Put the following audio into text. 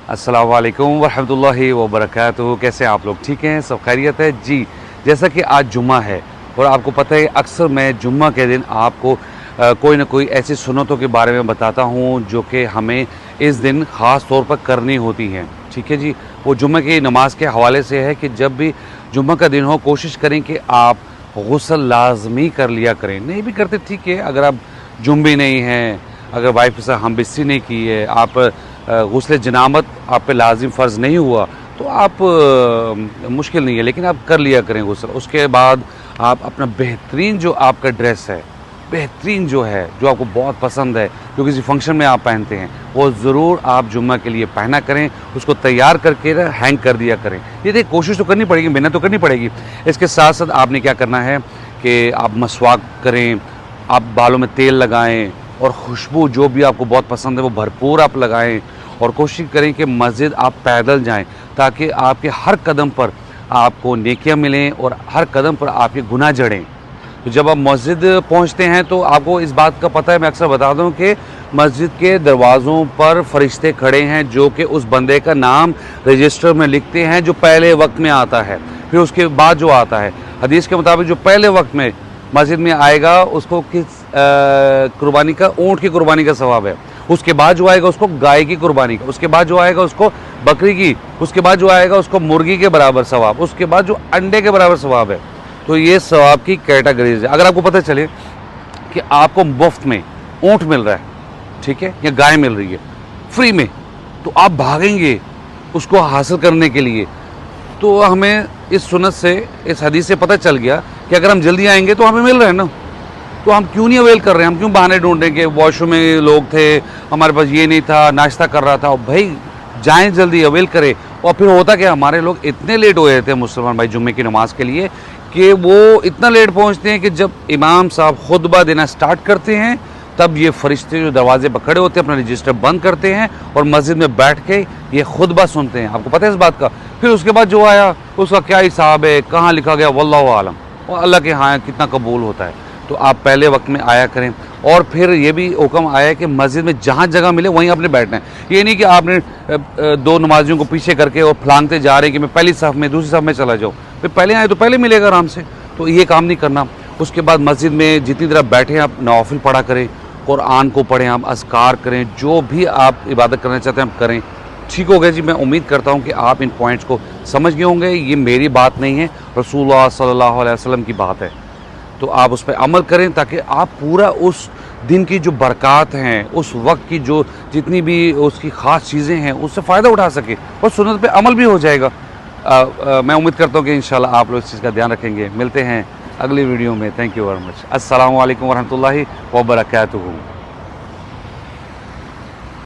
अस्सलाम वालेकुम वरहमतुल्लाहि वबरकातुहू। कैसे हैं आप लोग? ठीक हैं, सब खैरियत है जी। जैसा कि आज जुम्मा है और आपको पता है अक्सर मैं जुम्मा के दिन आपको कोई ना कोई ऐसी सुन्नतों के बारे में बताता हूँ जो कि हमें इस दिन ख़ास तौर पर करनी होती हैं। ठीक है जी। वो जुम्मे की नमाज के हवाले से है कि जब भी जुम्मा का दिन हो कोशिश करें कि आप गुस्ल लाजमी कर लिया करें। नहीं भी करते ठीक है, अगर आप जुम्बी नहीं हैं, अगर वाइफ से हम बिस्ती नहीं की है, आप गुस्ल जनामत आप पे लाजिम फ़र्ज़ नहीं हुआ तो आप मुश्किल नहीं है, लेकिन आप कर लिया करें गुस्ल। उसके बाद आप अपना बेहतरीन जो आपका ड्रेस है, बेहतरीन जो है, जो आपको बहुत पसंद है, जो किसी फंक्शन में आप पहनते हैं, वो ज़रूर आप जुम्मा के लिए पहना करें। उसको तैयार करके हैंग कर दिया करें। ये देखिए कोशिश तो करनी पड़ेगी, मेहनत तो करनी पड़ेगी। इसके साथ साथ आपने क्या करना है कि आप मसवाक करें, आप बालों में तेल लगाएं और खुशबू जो भी आपको बहुत पसंद है वो भरपूर आप लगाएं और कोशिश करें कि मस्जिद आप पैदल जाएं ताकि आपके हर कदम पर आपको नेकियां मिलें और हर कदम पर आपके गुनाह जड़ें। तो जब आप मस्जिद पहुंचते हैं तो आपको इस बात का पता है, मैं अक्सर बता दूं कि मस्जिद के दरवाज़ों पर फरिश्ते खड़े हैं जो कि उस बंदे का नाम रजिस्टर में लिखते हैं जो पहले वक्त में आता है। फिर उसके बाद जो आता है हदीस के मुताबिक जो पहले वक्त में मस्जिद में आएगा उसको किस कुर्बानी का, ऊँट की कुर्बानी का सवाब है। उसके बाद जो आएगा उसको गाय की कुर्बानी का, उसके बाद जो आएगा उसको बकरी की, उसके बाद जो आएगा उसको मुर्गी के बराबर सवाब, उसके बाद जो अंडे के बराबर सवाब है। तो ये सवाब की कैटेगरीज है। अगर आपको पता चले कि आपको मुफ्त में ऊँट मिल रहा है, ठीक है, या गाय मिल रही है फ्री में, तो आप भागेंगे उसको हासिल करने के लिए। तो हमें इस सुन्नत से, इस हदीस से पता चल गया कि अगर हम जल्दी आएंगे तो हमें मिल रहा है ना, तो हम क्यों नहीं अवेल कर रहे हैं? हम क्यों बहाने ढूंढ रहे हैं कि वॉशरूम में लोग थे, हमारे पास ये नहीं था, नाश्ता कर रहा था। और भाई जाएं जल्दी, अवेल करें। और फिर होता क्या, हमारे लोग इतने लेट हो जाते हैं मुसलमान भाई जुम्मे की नमाज के लिए कि वो इतना लेट पहुंचते हैं कि जब इमाम साहब खुतबा देना स्टार्ट करते हैं तब ये फरिश्ते जो दरवाजे पर खड़े होते हैं अपना रजिस्टर बंद करते हैं और मस्जिद में बैठ के ये खुतबा सुनते हैं। आपको पता है इस बात का? फिर उसके बाद जो आया उसका क्या हिसाब है, कहाँ लिखा गया, वल्लाहु आलम, और अल्लाह के यहाँ कितना कबूल होता है। तो आप पहले वक्त में आया करें। और फिर ये भी हुक्म आया कि मस्जिद में जहाँ जगह मिले वहीं आपने बैठना है। ये नहीं कि आपने दो नमाजियों को पीछे करके और फलांगते जा रहे हैं कि मैं पहली सफ़ में दूसरी सफ़ में चला जाऊँ। फिर पहले आए तो पहले मिलेगा आराम से, तो ये काम नहीं करना। उसके बाद मस्जिद में जितनी देर बैठें आप नवाफिल पढ़ा करें, कुरान को पढ़ें, आप अस्कार करें, जो भी आप इबादत करना चाहते हैं आप करें। ठीक हो गया जी। मैं उम्मीद करता हूँ कि आप इन पॉइंट्स को समझ गए होंगे। ये मेरी बात नहीं है, रसूलुल्लाह सल्लल्लाहु अलैहि वसल्लम की बात है। तो आप उस पर अमल करें ताकि आप पूरा उस दिन की जो बरक़ात हैं, उस वक्त की जो जितनी भी उसकी ख़ास चीज़ें हैं उससे फ़ायदा उठा सके और सुन्नत पे अमल भी हो जाएगा। मैं उम्मीद करता हूँ कि इंशाल्लाह आप लोग इस चीज़ का ध्यान रखेंगे। मिलते हैं अगली वीडियो में। Thank you very much. अस्सलामु अलैकुम वरहमतुल्लाहि वबरकातुहू।